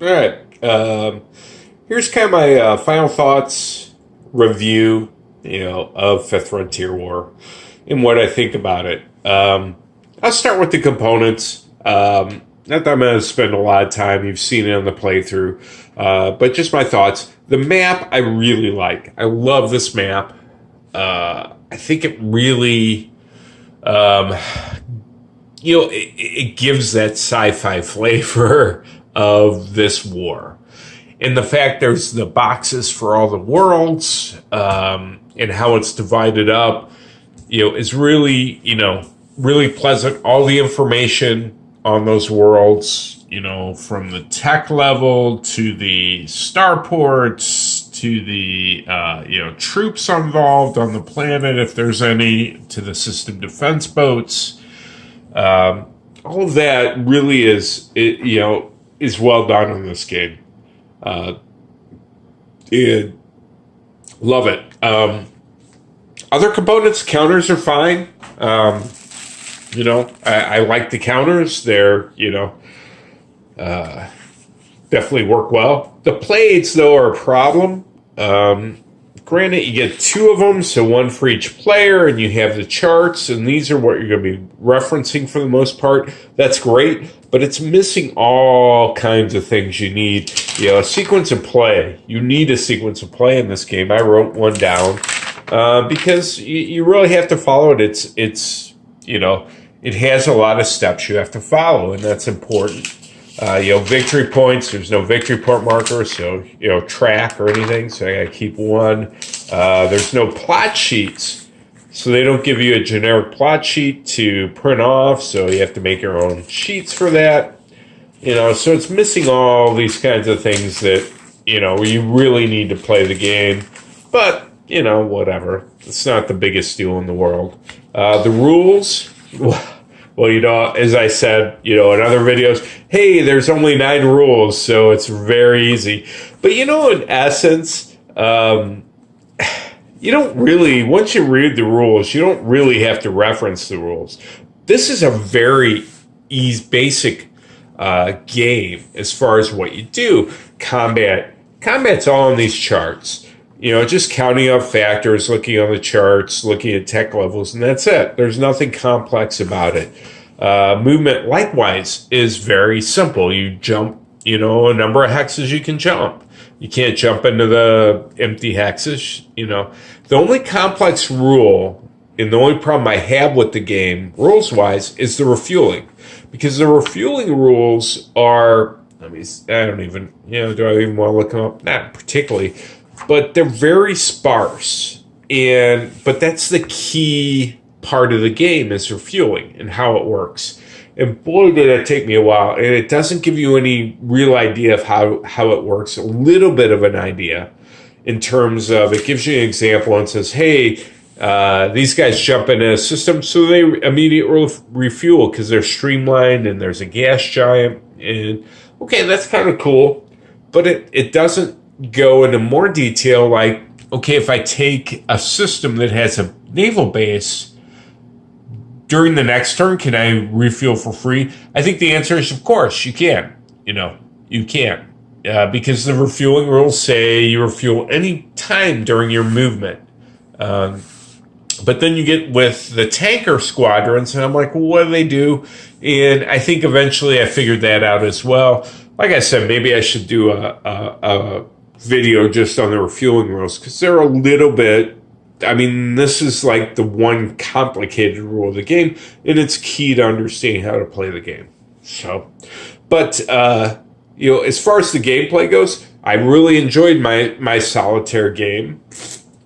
All right. Here's kind of my final thoughts review, of Fifth Frontier War and what I think about it. I'll start with the components. Not that I'm going to spend a lot of time. You've seen it on the playthrough, but just my thoughts. The map I really like. I love this map. I think it really, it gives that sci-fi flavor of this war. And the fact there's the boxes for all the worlds, and how it's divided up, is really, really pleasant. All the information on those worlds, from the tech level to the starports to the, troops involved on the planet, if there's any, to the system defense boats. All of that really is well done in this game. Love it. Other components, counters are fine. I like the counters. They're, definitely work well. The plates, though, are a problem. Granted, you get two of them, so one for each player, and you have the charts, and these are what you're going to be referencing for the most part. That's great, but it's missing all kinds of things you need. A sequence of play. You need a sequence of play in this game. I wrote one down because you really have to follow it. It's it has a lot of steps you have to follow, and that's important. Victory points, there's no victory point marker, so, track or anything, so I gotta keep one. There's no plot sheets, so they don't give you a generic plot sheet to print off, so you have to make your own sheets for that. So it's missing all these kinds of things that, you really need to play the game, but, whatever. It's not the biggest deal in the world. The rules, well, as I said, in other videos, hey, there's only 9 rules, so it's very easy. But, in essence, you don't really, once you read the rules, you don't really have to reference the rules. This is a very basic game as far as what you do. Combat's all on these charts. Just counting up factors, looking on the charts, looking at tech levels, and that's it. There's nothing complex about it. Movement, likewise, is very simple. You jump, a number of hexes you can jump. You can't jump into the empty hexes, The only complex rule, and the only problem I have with the game, rules-wise, is the refueling. Because the refueling rules are, I don't even, do I even want to look them up? Not particularly. But they're very sparse, but that's the key part of the game is refueling and how it works. And boy, did it take me a while, and it doesn't give you any real idea of how it works. A little bit of an idea in terms of it gives you an example and says, hey, these guys jump into a system, so they immediately refuel because they're streamlined and there's a gas giant. And okay, that's kind of cool, but it doesn't go into more detail like, okay, if I take a system that has a naval base, during the next turn, can I refuel for free? I think the answer is, of course, you can. You can. Because the refueling rules say you refuel any time during your movement. But then you get with the tanker squadrons, and I'm like, well, what do they do? And I think eventually I figured that out as well. Like I said, maybe I should do a video just on the refueling rules because they're a little bit, this is like the one complicated rule of the game, and it's key to understanding how to play the game. So, but, as far as the gameplay goes, I really enjoyed my solitaire game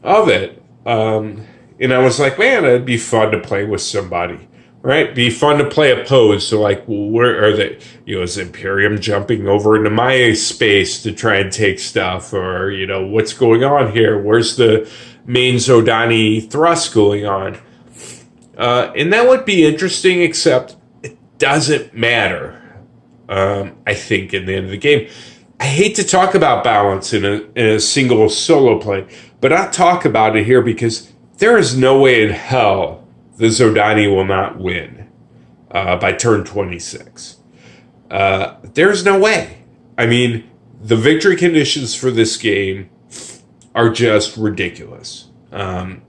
of it. And I was like, man, it'd be fun to play with somebody. Right? Be fun to play opposed. So, like, where are they? Is Imperium jumping over into my space to try and take stuff? Or, what's going on here? Where's the main Zodani thrust going on? And that would be interesting, except it doesn't matter, I think, in the end of the game. I hate to talk about balance in a single solo play, but I'll talk about it here because there is no way in hell the Zodani will not win by turn 26. There's no way. I mean, the victory conditions for this game are just ridiculous. And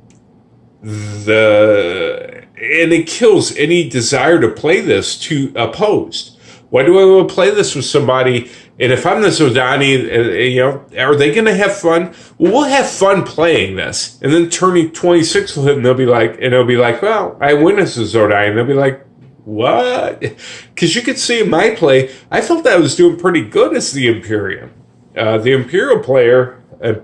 it kills any desire to play this to opposed. Why do I want to play this with somebody? And if I'm the Zodani, are they going to have fun? Well, we'll have fun playing this. And then turning 26 will hit, and they'll be like, well, I win as a Zodani. And they'll be like, what? Because you could see in my play, I felt I was doing pretty good as the Imperium. The Imperium player, had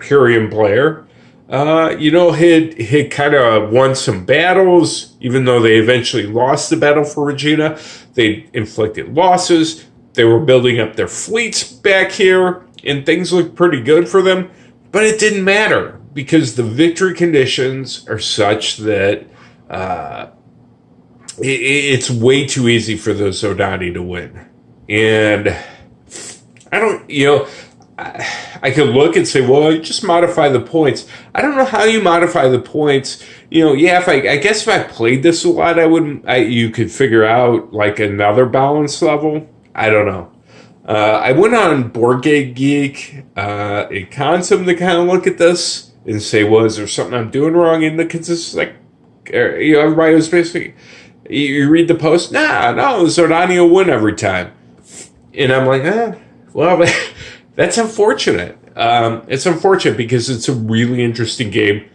kind of won some battles, even though they eventually lost the battle for Regina. They inflicted losses. They were building up their fleets back here, and things looked pretty good for them. But it didn't matter, because the victory conditions are such that it's way too easy for the Zodani to win. And I could look and say, well, you just modify the points. I don't know how you modify the points. I guess if I played this a lot, you could figure out like another balance level. I don't know. I went on Board Game Geek and Consum to kind of look at this and say, well, is there something I'm doing wrong? And the consensus, everybody was basically, you read the post, no, Zodani will win every time. And I'm like, well, that's unfortunate. It's unfortunate because it's a really interesting game.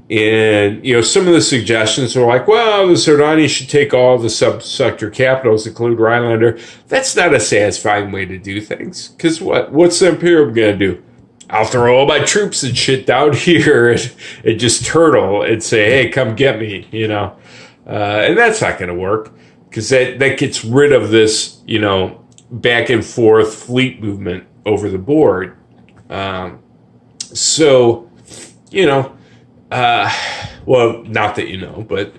And, some of the suggestions are like, well, the Zodani should take all the sub-sector capitals, include Rhinelander. That's not a satisfying way to do things. Because what's the Imperium going to do? I'll throw all my troops and shit down here and just turtle and say, hey, come get me, And that's not going to work. Because that gets rid of this, back and forth fleet movement over the board. Well, not that but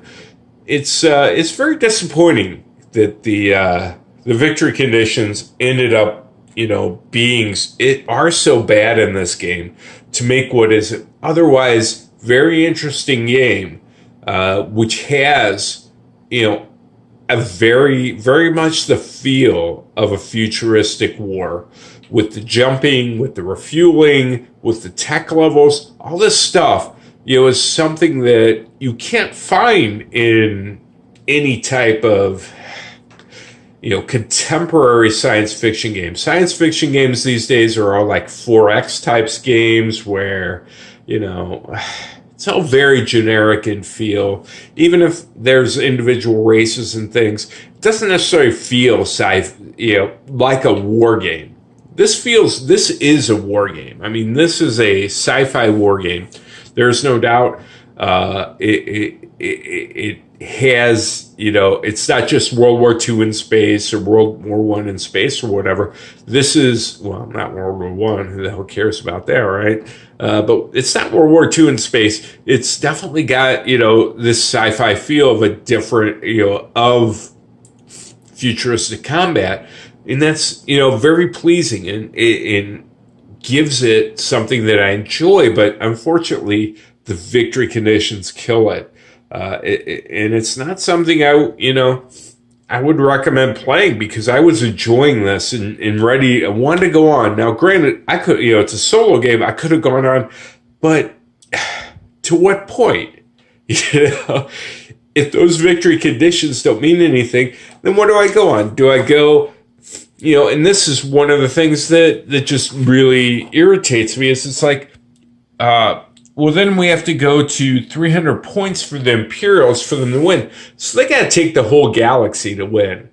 it's very disappointing that the victory conditions ended up, are so bad in this game to make what is an otherwise very interesting game, which has, a very, very much the feel of a futuristic war, with the jumping, with the refueling, with the tech levels, all this stuff, is something that you can't find in any type of, contemporary science fiction games. Science fiction games these days are all like 4X types games where, it's all very generic in feel. Even if there's individual races and things, it doesn't necessarily feel like a war game. This is a war game. I mean, this is a sci-fi war game. There's no doubt. It has, it's not just World War II in space or World War I in space or whatever. This is, well, not World War I. Who the hell cares about that, right? But it's not World War II in space. It's definitely got, this sci-fi feel of a different, of futuristic combat. And that's, very pleasing and gives it something that I enjoy. But unfortunately, the victory conditions kill it. And it's not something I would recommend playing, because I was enjoying this and ready. I wanted to go on. Now, granted, I could, it's a solo game. I could have gone on, but to what point? If those victory conditions don't mean anything, then what do I go on? Do I go, and this is one of the things that just really irritates me, is it's like, well, then we have to go to 300 points for the Imperials for them to win. So they got to take the whole galaxy to win.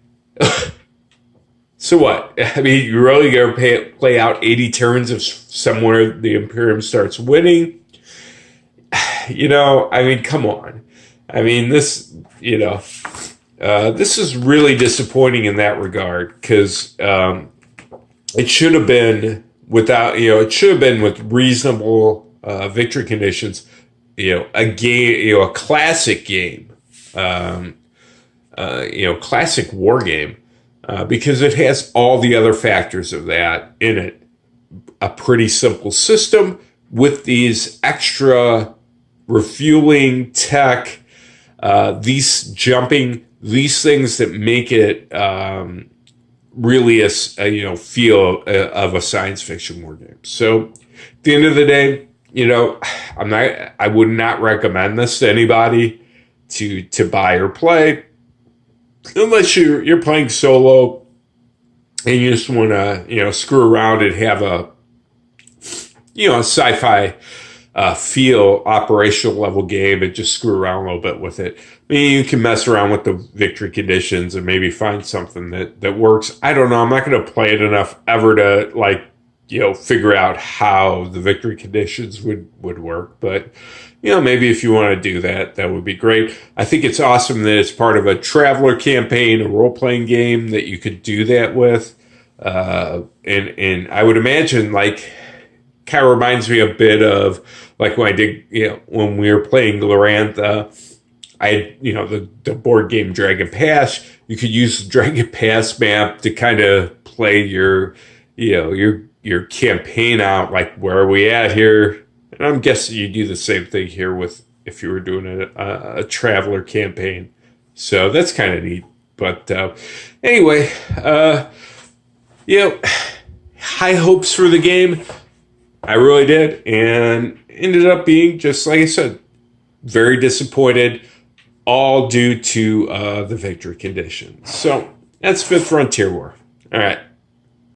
So what? I mean, you really got to play out 80 turns of somewhere the Imperium starts winning. I mean, come on. I mean, this is really disappointing in that regard, because it should have been it should have been with reasonable victory conditions, a game, a classic game, classic war game, because it has all the other factors of that in it. A pretty simple system with these extra refueling tech, these things that make it really feel of a science fiction war game. So at the end of the day, I would not recommend this to anybody to buy or play unless you're playing solo and you just want to screw around and have a sci-fi feel operational level game and just screw around a little bit with it. I mean, you can mess around with the victory conditions and maybe find something that works. I don't know. I'm not going to play it enough ever to figure out how the victory conditions would work. But, maybe if you want to do that, that would be great. I think it's awesome that it's part of a traveler campaign, a role-playing game that you could do that with. And I would imagine kind of reminds me a bit of like when I did, when we were playing Glorantha, I had, the board game Dragon Pass. You could use the Dragon Pass map to kind of play your campaign out, like where are we at here? And I'm guessing you do the same thing here with if you were doing a traveler campaign. So that's kind of neat. But anyway, high hopes for the game. I really did, and ended up being, just like I said, very disappointed, all due to the victory conditions. So that's Fifth Frontier War. All right.